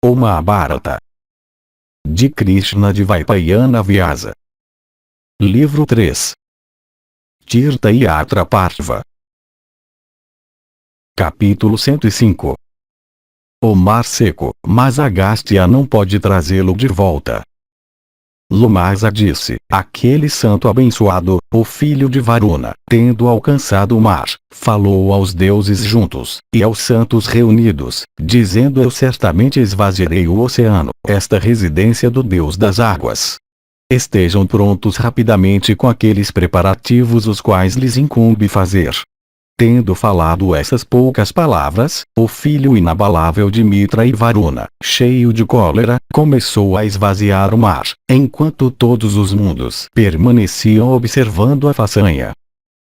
O Mahabharata. De Krishna Dvaipayana Vyasa. Livro 3. Tirtha Yatra Parva. Capítulo 105. O mar seco, mas Agastya não pode trazê-lo de volta. Lumasa disse: aquele santo abençoado, o filho de Varuna, tendo alcançado o mar, falou aos deuses juntos, e aos santos reunidos, dizendo: eu certamente esvaziarei o oceano, esta residência do Deus das águas. Estejam prontos rapidamente com aqueles preparativos os quais lhes incumbe fazer. Tendo falado essas poucas palavras, o filho inabalável de Mitra e Varuna, cheio de cólera, começou a esvaziar o mar, enquanto todos os mundos permaneciam observando a façanha.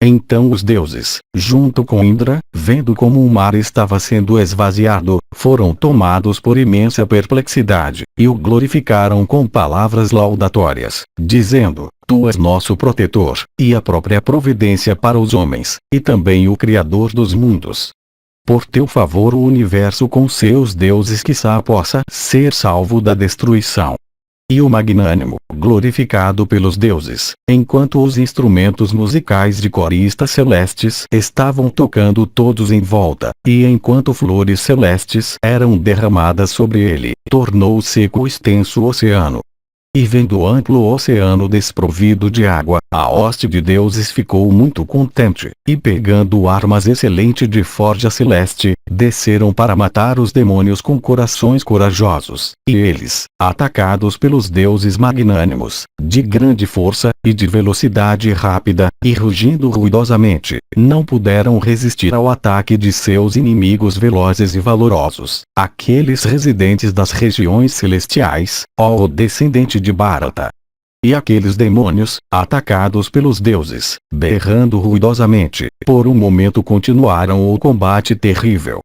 Então os deuses, junto com Indra, vendo como o mar estava sendo esvaziado, foram tomados por imensa perplexidade, e o glorificaram com palavras laudatórias, dizendo: tu és nosso protetor, e a própria providência para os homens, e também o Criador dos mundos. Por teu favor o universo com seus deuses quiçá possa ser salvo da destruição. E o magnânimo, glorificado pelos deuses, enquanto os instrumentos musicais de coristas celestes estavam tocando todos em volta, e enquanto flores celestes eram derramadas sobre ele, tornou seco o extenso oceano. E vendo o amplo oceano desprovido de água, a hoste de deuses ficou muito contente, e pegando armas excelente de forja celeste, desceram para matar os demônios com corações corajosos, e eles, atacados pelos deuses magnânimos, de grande força, e de velocidade rápida, e rugindo ruidosamente, não puderam resistir ao ataque de seus inimigos velozes e valorosos, aqueles residentes das regiões celestiais, ó descendente de Bharata. E aqueles demônios, atacados pelos deuses, berrando ruidosamente, por um momento continuaram o combate terrível.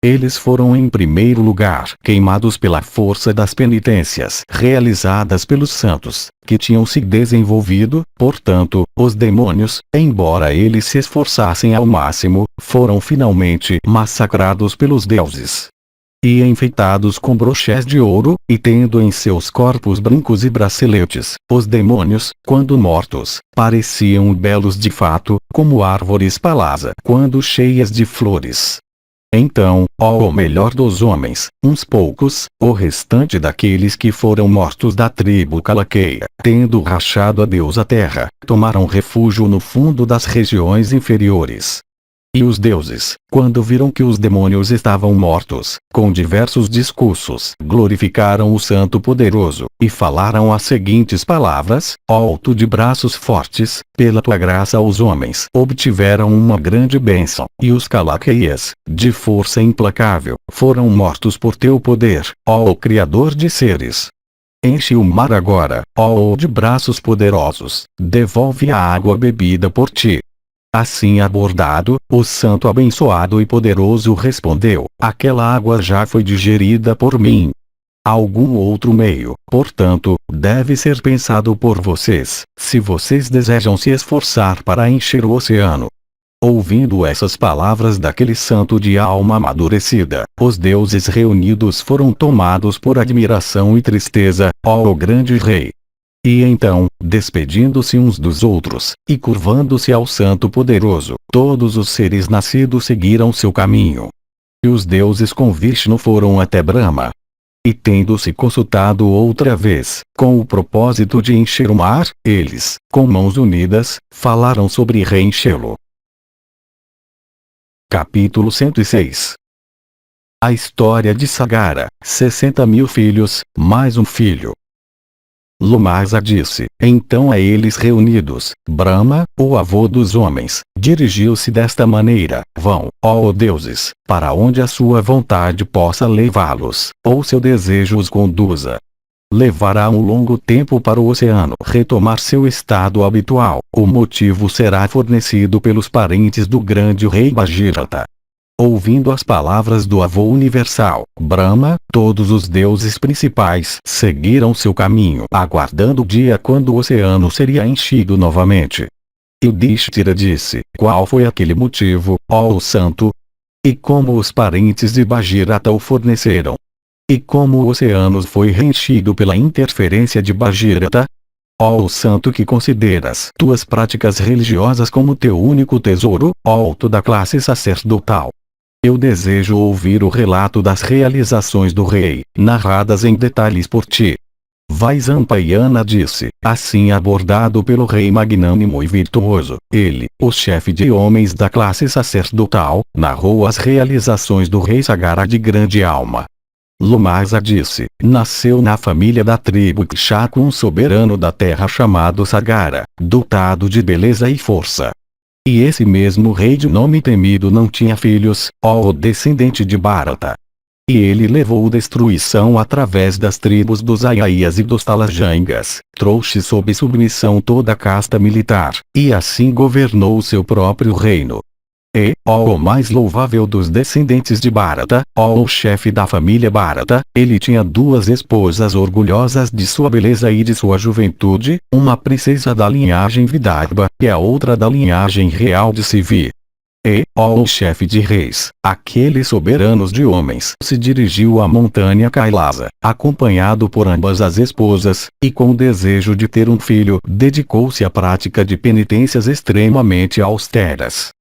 Eles foram em primeiro lugar queimados pela força das penitências realizadas pelos santos, que tinham se desenvolvido, portanto, os demônios, embora eles se esforçassem ao máximo, foram finalmente massacrados pelos deuses. E enfeitados com brochés de ouro, e tendo em seus corpos brincos e braceletes, os demônios, quando mortos, pareciam belos de fato, como árvores palasa quando cheias de flores. Então, ó o melhor dos homens, uns poucos, o restante daqueles que foram mortos da tribo Kalakeya, tendo rachado a Deus a terra, tomaram refúgio no fundo das regiões inferiores. E os deuses, quando viram que os demônios estavam mortos, com diversos discursos, glorificaram o Santo Poderoso, e falaram as seguintes palavras: ó tu de braços fortes, pela tua graça os homens obtiveram uma grande bênção, e os Kalakeyas, de força implacável, foram mortos por teu poder, ó Criador de seres. Enche o mar agora, ó de braços poderosos, devolve a água bebida por ti. Assim abordado, o santo abençoado e poderoso respondeu: aquela água já foi digerida por mim. Algum outro meio, portanto, deve ser pensado por vocês, se vocês desejam se esforçar para encher o oceano. Ouvindo essas palavras daquele santo de alma amadurecida, os deuses reunidos foram tomados por admiração e tristeza, ó grande rei. E então, despedindo-se uns dos outros, e curvando-se ao Santo Poderoso, todos os seres nascidos seguiram seu caminho. E os deuses com Vishnu foram até Brahma. E tendo-se consultado outra vez, com o propósito de encher o mar, eles, com mãos unidas, falaram sobre reenchê-lo. Capítulo 106. A história de Sagara, 60.000 filhos, mais um filho. Lumasa disse: então a eles reunidos, Brahma, o avô dos homens, dirigiu-se desta maneira: vão, ó deuses, para onde a sua vontade possa levá-los, ou seu desejo os conduza. Levará um longo tempo para o oceano retomar seu estado habitual, o motivo será fornecido pelos parentes do grande rei Bhagirata. Ouvindo as palavras do avô universal, Brahma, todos os deuses principais seguiram seu caminho, aguardando o dia quando o oceano seria enchido novamente. Yudhishthira disse: qual foi aquele motivo, ó santo? E como os parentes de Bhagirata o forneceram? E como o oceano foi reenchido pela interferência de Bhagirata? Ó santo que consideras tuas práticas religiosas como teu único tesouro, ó tu da classe sacerdotal. Eu desejo ouvir o relato das realizações do rei, narradas em detalhes por ti. Vaisampayana disse, assim abordado pelo rei magnânimo e virtuoso, ele, o chefe de homens da classe sacerdotal, narrou as realizações do rei Sagara de grande alma. Lomasa disse, nasceu na família da tribo Kshaku um soberano da terra chamado Sagara, dotado de beleza e força. E esse mesmo rei de nome temido não tinha filhos, ó descendente de Bharata. E ele levou destruição através das tribos dos Ayayas e dos Talajangas, trouxe sob submissão toda a casta militar, e assim governou o seu próprio reino. E, ó o mais louvável dos descendentes de Bharata, ó o chefe da família Bharata, ele tinha duas esposas orgulhosas de sua beleza e de sua juventude, uma princesa da linhagem Vidarbha, e a outra da linhagem real de Sivi. E, ó o chefe de reis, aqueles soberanos de homens, se dirigiu à montanha Kailasa, acompanhado por ambas as esposas, e com o desejo de ter um filho, dedicou-se à prática de penitências extremamente austeras.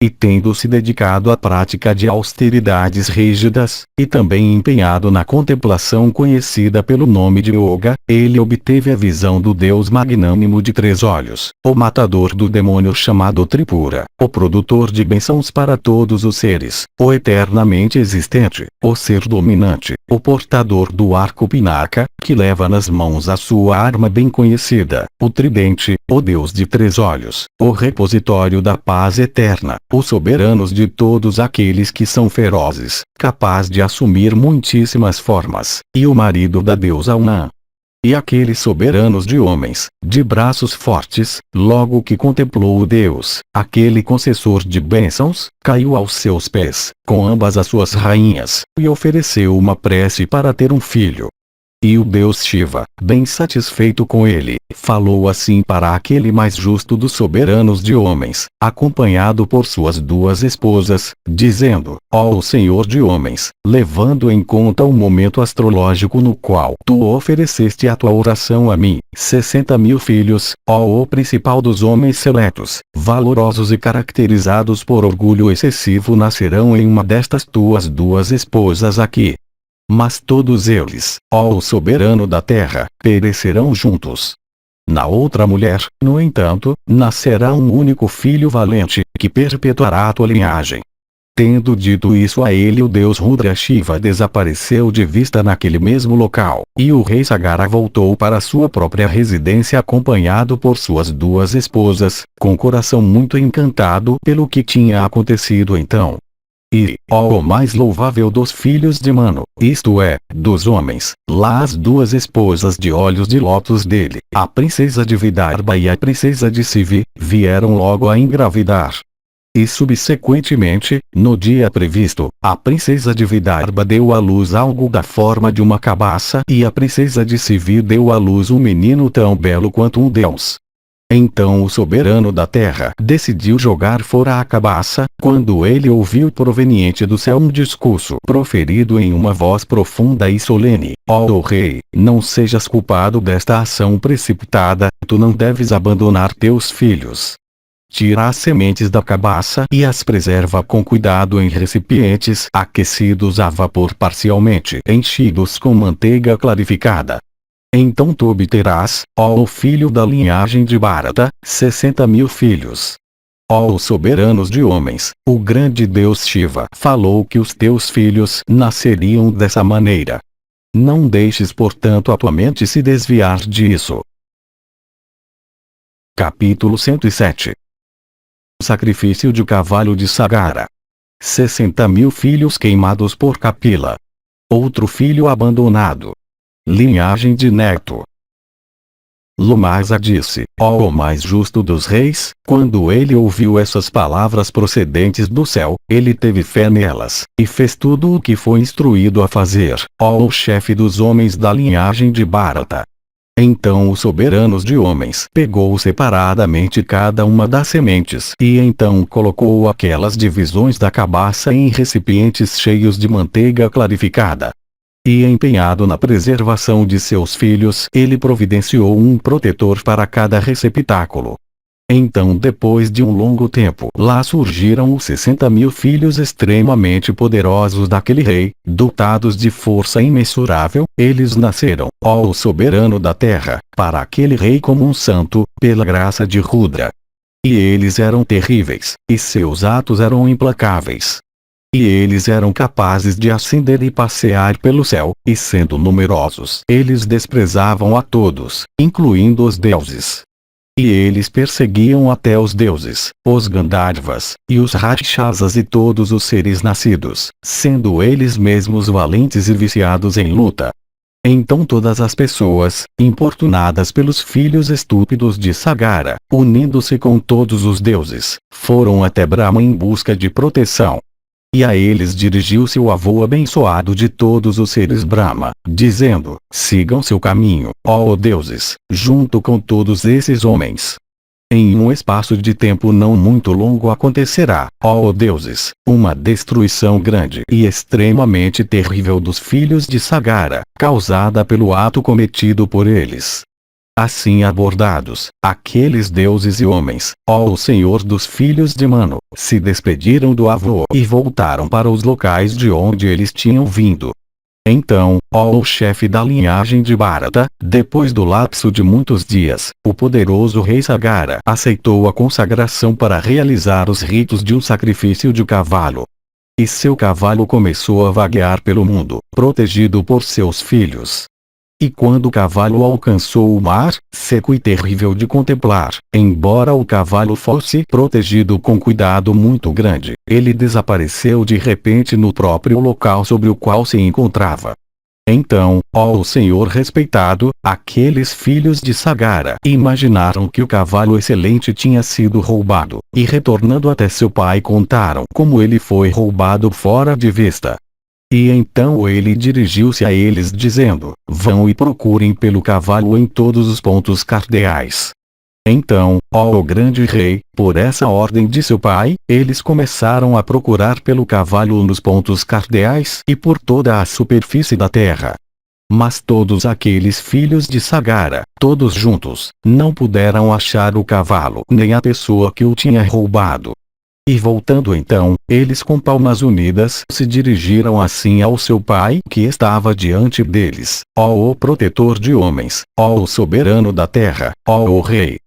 E tendo se dedicado à prática de austeridades rígidas, e também empenhado na contemplação conhecida pelo nome de Yoga, ele obteve a visão do Deus magnânimo de três olhos, o matador do demônio chamado Tripura, o produtor de bênçãos para todos os seres, o eternamente existente, o ser dominante, o portador do arco Pinaka, que leva nas mãos a sua arma bem conhecida, o tridente, o Deus de três olhos, o repositório da paz eterna, os soberanos de todos aqueles que são ferozes, capaz de assumir muitíssimas formas, e o marido da deusa Unã. E aqueles soberanos de homens, de braços fortes, logo que contemplou o Deus, aquele concessor de bênçãos, caiu aos seus pés, com ambas as suas rainhas, e ofereceu uma prece para ter um filho. E o Deus Shiva, bem satisfeito com ele, falou assim para aquele mais justo dos soberanos de homens, acompanhado por suas duas esposas, dizendo, ó Senhor de homens, levando em conta o momento astrológico no qual tu ofereceste a tua oração a mim, 60.000 filhos, ó o principal dos homens seletos, valorosos e caracterizados por orgulho excessivo nascerão em uma destas tuas duas esposas aqui. Mas todos eles, ó o soberano da terra, perecerão juntos. Na outra mulher, no entanto, nascerá um único filho valente, que perpetuará a tua linhagem. Tendo dito isso a ele, o deus Rudra Shiva desapareceu de vista naquele mesmo local, e o rei Sagara voltou para sua própria residência acompanhado por suas duas esposas, com o coração muito encantado pelo que tinha acontecido então. E, ó o mais louvável dos filhos de Manu, isto é, dos homens, lá as duas esposas de olhos de lótus dele, a princesa de Vidarbha e a princesa de Sivi, vieram logo a engravidar. E subsequentemente, no dia previsto, a princesa de Vidarbha deu à luz algo da forma de uma cabaça e a princesa de Sivi deu à luz um menino tão belo quanto um deus. Então o soberano da terra decidiu jogar fora a cabaça, quando ele ouviu proveniente do céu um discurso proferido em uma voz profunda e solene, ó rei, não sejas culpado desta ação precipitada, tu não deves abandonar teus filhos. Tira as sementes da cabaça e as preserva com cuidado em recipientes aquecidos a vapor parcialmente enchidos com manteiga clarificada. Então tu obterás, ó filho da linhagem de Bharata, 60.000 filhos. Ó soberanos de homens, o grande Deus Shiva falou que os teus filhos nasceriam dessa maneira. Não deixes portanto a tua mente se desviar disso. Capítulo 107. O sacrifício de cavalo de Sagara. 60.000 filhos queimados por Kapila. Outro filho abandonado. Linhagem de Neto. Lomasa disse, ó o mais justo dos reis, quando ele ouviu essas palavras procedentes do céu, ele teve fé nelas, e fez tudo o que foi instruído a fazer, ó o chefe dos homens da linhagem de Bharata. Então os soberanos de homens pegou separadamente cada uma das sementes e então colocou aquelas divisões da cabaça em recipientes cheios de manteiga clarificada. E empenhado na preservação de seus filhos, ele providenciou um protetor para cada receptáculo. Então, depois de um longo tempo, lá surgiram os 60.000 filhos extremamente poderosos daquele rei, dotados de força imensurável. Eles nasceram, ó o soberano da terra, para aquele rei como um santo, pela graça de Rudra. E eles eram terríveis, e seus atos eram implacáveis. E eles eram capazes de ascender e passear pelo céu, e sendo numerosos, eles desprezavam a todos, incluindo os deuses. E eles perseguiam até os deuses, os Gandharvas, e os Rakshasas e todos os seres nascidos, sendo eles mesmos valentes e viciados em luta. Então todas as pessoas, importunadas pelos filhos estúpidos de Sagara, unindo-se com todos os deuses, foram até Brahma em busca de proteção. E a eles dirigiu-se o avô abençoado de todos os seres Brahma, dizendo: sigam seu caminho, ó deuses, junto com todos esses homens. Em um espaço de tempo não muito longo acontecerá, ó deuses, uma destruição grande e extremamente terrível dos filhos de Sagara, causada pelo ato cometido por eles. Assim abordados, aqueles deuses e homens, ó o Senhor dos filhos de Manu, se despediram do avô e voltaram para os locais de onde eles tinham vindo. Então, ó o chefe da linhagem de Bharata, depois do lapso de muitos dias, o poderoso rei Sagara aceitou a consagração para realizar os ritos de um sacrifício de cavalo. E seu cavalo começou a vaguear pelo mundo, protegido por seus filhos. E quando o cavalo alcançou o mar, seco e terrível de contemplar, embora o cavalo fosse protegido com cuidado muito grande, ele desapareceu de repente no próprio local sobre o qual se encontrava. Então, ó o Senhor respeitado, aqueles filhos de Sagara imaginaram que o cavalo excelente tinha sido roubado, e retornando até seu pai contaram como ele foi roubado fora de vista. E então ele dirigiu-se a eles dizendo: vão e procurem pelo cavalo em todos os pontos cardeais. Então, ó o grande rei, por essa ordem de seu pai, eles começaram a procurar pelo cavalo nos pontos cardeais e por toda a superfície da terra. Mas todos aqueles filhos de Sagara, todos juntos, não puderam achar o cavalo nem a pessoa que o tinha roubado. E voltando então, eles com palmas unidas se dirigiram assim ao seu pai que estava diante deles: ó o protetor de homens, ó o soberano da terra, ó o rei.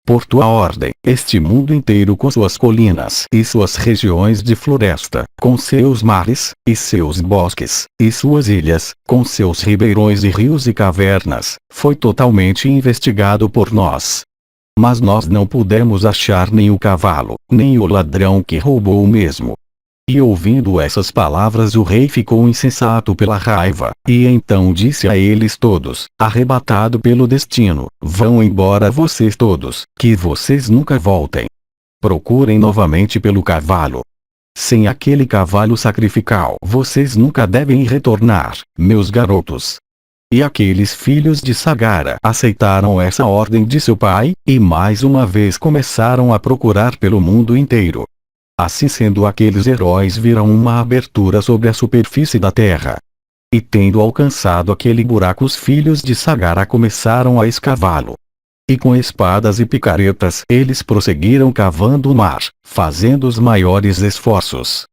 Por tua ordem, este mundo inteiro com suas colinas e suas regiões de floresta, com seus mares, e seus bosques, e suas ilhas, com seus ribeirões e rios e cavernas, foi totalmente investigado por nós. Mas nós não pudemos achar nem o cavalo, nem o ladrão que roubou o mesmo. E ouvindo essas palavras o rei ficou insensato pela raiva, e então disse a eles todos, arrebatado pelo destino: vão embora vocês todos, que vocês nunca voltem. Procurem novamente pelo cavalo. Sem aquele cavalo sacrificial vocês nunca devem retornar, meus garotos. E aqueles filhos de Sagara aceitaram essa ordem de seu pai, e mais uma vez começaram a procurar pelo mundo inteiro. Assim sendo, aqueles heróis viram uma abertura sobre a superfície da terra. E tendo alcançado aquele buraco, os filhos de Sagara começaram a escavá-lo. E com espadas e picaretas eles prosseguiram cavando o mar, fazendo os maiores esforços.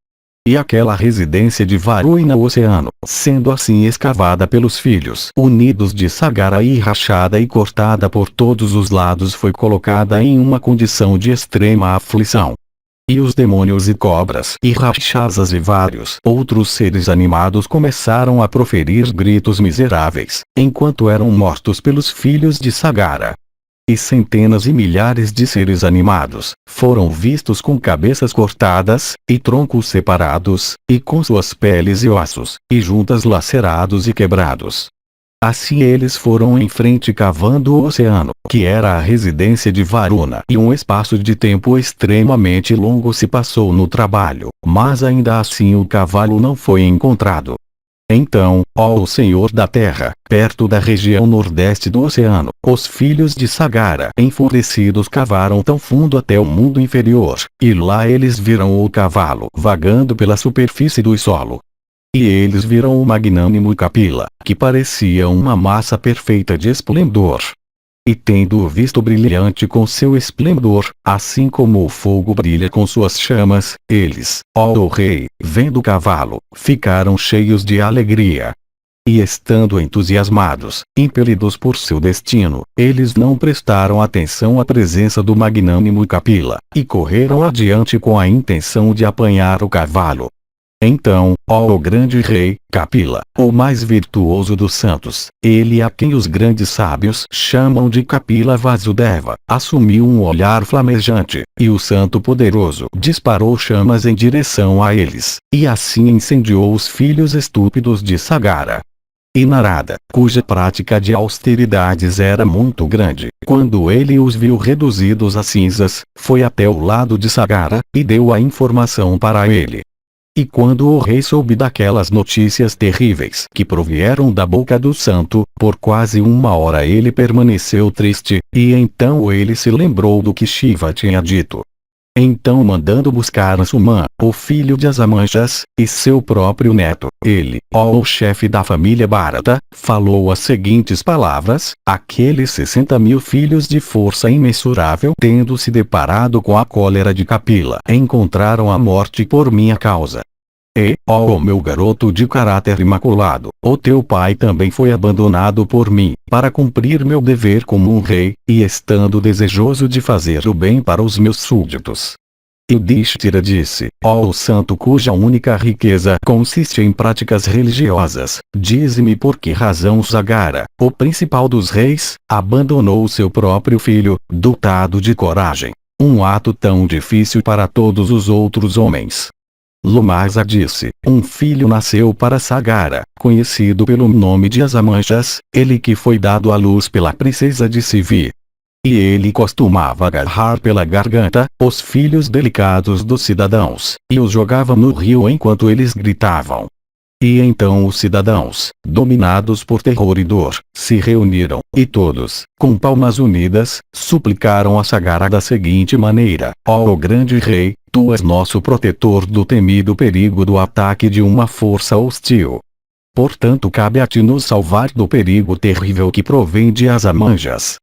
E aquela residência de Varuna no oceano, sendo assim escavada pelos filhos unidos de Sagara e rachada e cortada por todos os lados, foi colocada em uma condição de extrema aflição. E os demônios e cobras e rakshasas e vários outros seres animados começaram a proferir gritos miseráveis, enquanto eram mortos pelos filhos de Sagara. E centenas e milhares de seres animados foram vistos com cabeças cortadas, e troncos separados, e com suas peles e ossos, e juntas lacerados e quebrados. Assim eles foram em frente cavando o oceano, que era a residência de Varuna, e um espaço de tempo extremamente longo se passou no trabalho, mas ainda assim o cavalo não foi encontrado. Então, ó o Senhor da Terra, perto da região nordeste do oceano, os filhos de Sagara enfurecidos cavaram tão fundo até o mundo inferior, e lá eles viram o cavalo vagando pela superfície do solo. E eles viram o magnânimo Kapila, que parecia uma massa perfeita de esplendor. E tendo-o visto brilhante com seu esplendor, assim como o fogo brilha com suas chamas, eles, ó rei, vendo o cavalo, ficaram cheios de alegria. E estando entusiasmados, impelidos por seu destino, eles não prestaram atenção à presença do magnânimo Kapila, e correram adiante com a intenção de apanhar o cavalo. Então, ó grande rei, Kapila, o mais virtuoso dos santos, ele a quem os grandes sábios chamam de Kapila Vasudeva, assumiu um olhar flamejante, e o santo poderoso disparou chamas em direção a eles, e assim incendiou os filhos estúpidos de Sagara. E Narada, cuja prática de austeridades era muito grande, quando ele os viu reduzidos a cinzas, foi até o lado de Sagara, e deu a informação para ele. E quando o rei soube daquelas notícias terríveis que provieram da boca do santo, por quase 1 hora ele permaneceu triste, e então ele se lembrou do que Shiva tinha dito. Então, mandando buscar Ansumã, o filho de Asamanjas, e seu próprio neto, ele, o chefe da família Bharata, falou as seguintes palavras: aqueles 60.000 filhos de força imensurável, tendo se deparado com a cólera de Kapila, encontraram a morte por minha causa. E, ó meu garoto de caráter imaculado, o teu pai também foi abandonado por mim, para cumprir meu dever como um rei, e estando desejoso de fazer o bem para os meus súditos. Yudhishthira disse: ó o santo cuja única riqueza consiste em práticas religiosas, dize-me por que razão Sagara, o principal dos reis, abandonou seu próprio filho, dotado de coragem. Um ato tão difícil para todos os outros homens. Lomasa disse: um filho nasceu para Sagara, conhecido pelo nome de Asamanjas, ele que foi dado à luz pela princesa de Sivi. E ele costumava agarrar pela garganta os filhos delicados dos cidadãos, e os jogava no rio enquanto eles gritavam. E então os cidadãos, dominados por terror e dor, se reuniram, e todos, com palmas unidas, suplicaram a Sagara da seguinte maneira: ó grande rei, tu és nosso protetor do temido perigo do ataque de uma força hostil. Portanto cabe a ti nos salvar do perigo terrível que provém de Asamanjas.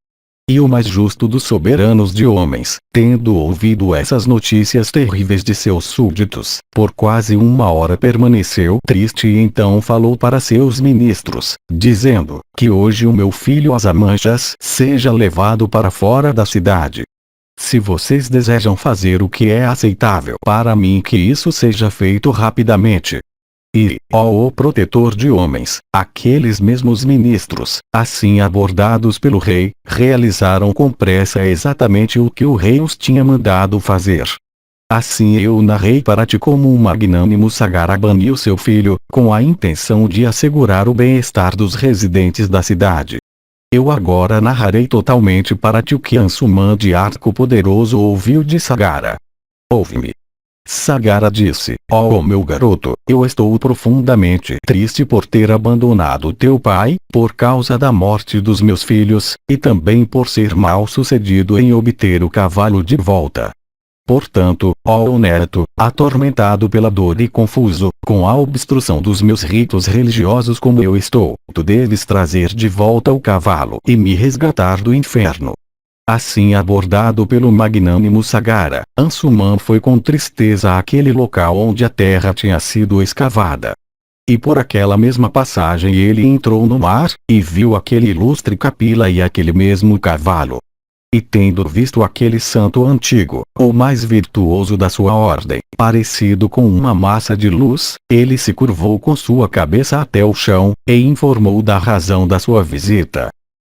E o mais justo dos soberanos de homens, tendo ouvido essas notícias terríveis de seus súditos, por quase 1 hora permaneceu triste e então falou para seus ministros, dizendo: que hoje o meu filho Asamanjas seja levado para fora da cidade. Se vocês desejam fazer o que é aceitável para mim, que isso seja feito rapidamente. E, ó o protetor de homens, aqueles mesmos ministros, assim abordados pelo rei, realizaram com pressa exatamente o que o rei os tinha mandado fazer. Assim eu narrei para ti como o magnânimo Sagara baniu seu filho, com a intenção de assegurar o bem-estar dos residentes da cidade. Eu agora narrarei totalmente para ti o que Ansumã de Arco Poderoso ouviu de Sagara. Ouve-me. Sagara disse: ó meu garoto, eu estou profundamente triste por ter abandonado teu pai, por causa da morte dos meus filhos, e também por ser mal sucedido em obter o cavalo de volta. Portanto, ó neto, atormentado pela dor e confuso, com a obstrução dos meus ritos religiosos como eu estou, tu deves trazer de volta o cavalo e me resgatar do inferno. Assim abordado pelo magnânimo Sagara, Ansumã foi com tristeza àquele local onde a terra tinha sido escavada. E por aquela mesma passagem ele entrou no mar, e viu aquele ilustre Kapila e aquele mesmo cavalo. E tendo visto aquele santo antigo, o mais virtuoso da sua ordem, parecido com uma massa de luz, ele se curvou com sua cabeça até o chão, e informou da razão da sua visita.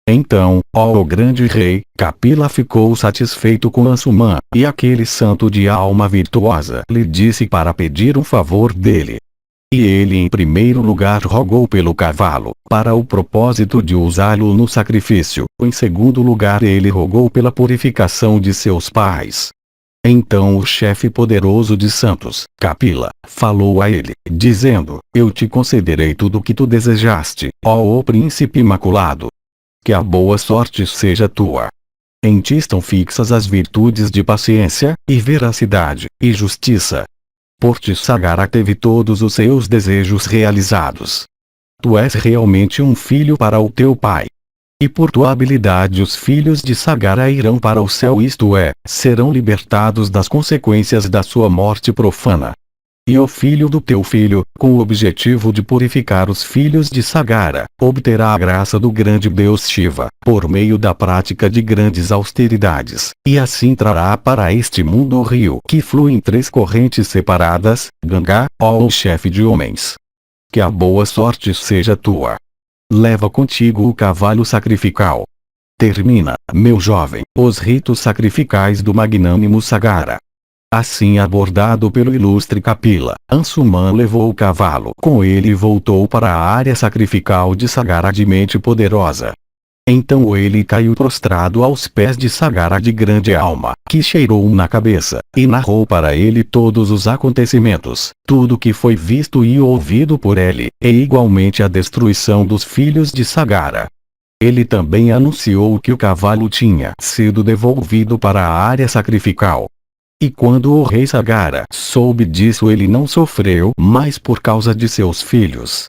Então, ó grande rei, Kapila ficou satisfeito com Ansumã, e aquele santo de alma virtuosa lhe disse para pedir um favor dele. E ele em primeiro lugar rogou pelo cavalo, para o propósito de usá-lo no sacrifício. Em segundo lugar ele rogou pela purificação de seus pais. Então o chefe poderoso de santos, Kapila, falou a ele, dizendo: eu te concederei tudo o que tu desejaste, ó príncipe imaculado. Que a boa sorte seja tua. Em ti estão fixas as virtudes de paciência, e veracidade, e justiça. Por ti Sagara teve todos os seus desejos realizados. Tu és realmente um filho para o teu pai. E por tua habilidade os filhos de Sagara irão para o céu, isto é, serão libertados das consequências da sua morte profana. E o filho do teu filho, com o objetivo de purificar os filhos de Sagara, obterá a graça do grande Deus Shiva, por meio da prática de grandes austeridades, e assim trará para este mundo o rio que flui em 3 correntes separadas, Ganga, ó chefe de homens. Que a boa sorte seja tua. Leva contigo o cavalo sacrificial. Termina, meu jovem, os ritos sacrificais do magnânimo Sagara. Assim abordado pelo ilustre Kapila, Ansuman levou o cavalo com ele e voltou para a área sacrificial de Sagara de mente poderosa. Então ele caiu prostrado aos pés de Sagara de grande alma, que cheirou na cabeça, e narrou para ele todos os acontecimentos, tudo que foi visto e ouvido por ele, e igualmente a destruição dos filhos de Sagara. Ele também anunciou que o cavalo tinha sido devolvido para a área sacrificial. E quando o rei Sagara soube disso, ele não sofreu mais por causa de seus filhos.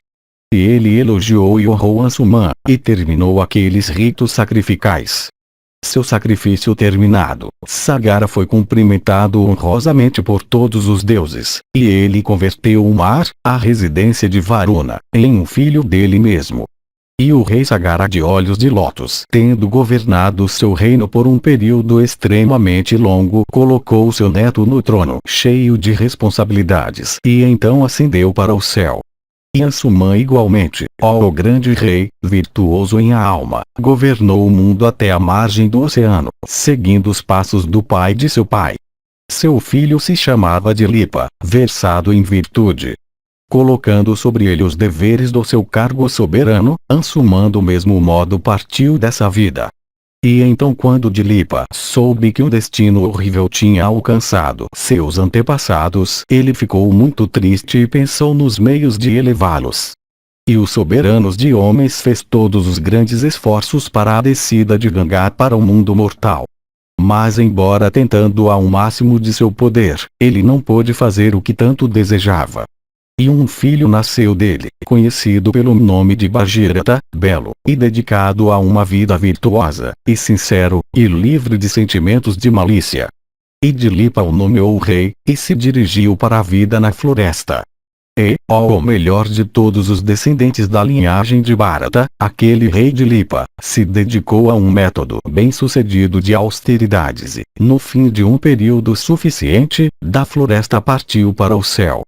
E ele elogiou e honrou Ansuman, e terminou aqueles ritos sacrificais. Seu sacrifício terminado, Sagara foi cumprimentado honrosamente por todos os deuses, e ele converteu o mar, a residência de Varuna, em um filho dele mesmo. E o rei Sagara de olhos de lótus, tendo governado seu reino por um período extremamente longo, colocou seu neto no trono, cheio de responsabilidades, e então ascendeu para o céu. E Ansuman igualmente, ó o grande rei, virtuoso em alma, governou o mundo até a margem do oceano, seguindo os passos do pai de seu pai. Seu filho se chamava Dilipa, versado em virtude. Colocando sobre ele os deveres do seu cargo soberano, Ansuman do mesmo modo partiu dessa vida. E então quando Dilipa soube que um destino horrível tinha alcançado seus antepassados, ele ficou muito triste e pensou nos meios de elevá-los. E os soberanos de homens fez todos os grandes esforços para a descida de Ganga para o mundo mortal. Mas embora tentando ao máximo de seu poder, ele não pôde fazer o que tanto desejava. E um filho nasceu dele, conhecido pelo nome de Bhagirata, belo, e dedicado a uma vida virtuosa, e sincero, e livre de sentimentos de malícia. E Dilipa o nomeou rei, e se dirigiu para a vida na floresta. E, ó o melhor de todos os descendentes da linhagem de Bharata, aquele rei Dilipa, se dedicou a um método bem-sucedido de austeridades e, no fim de um período suficiente, da floresta partiu para o céu.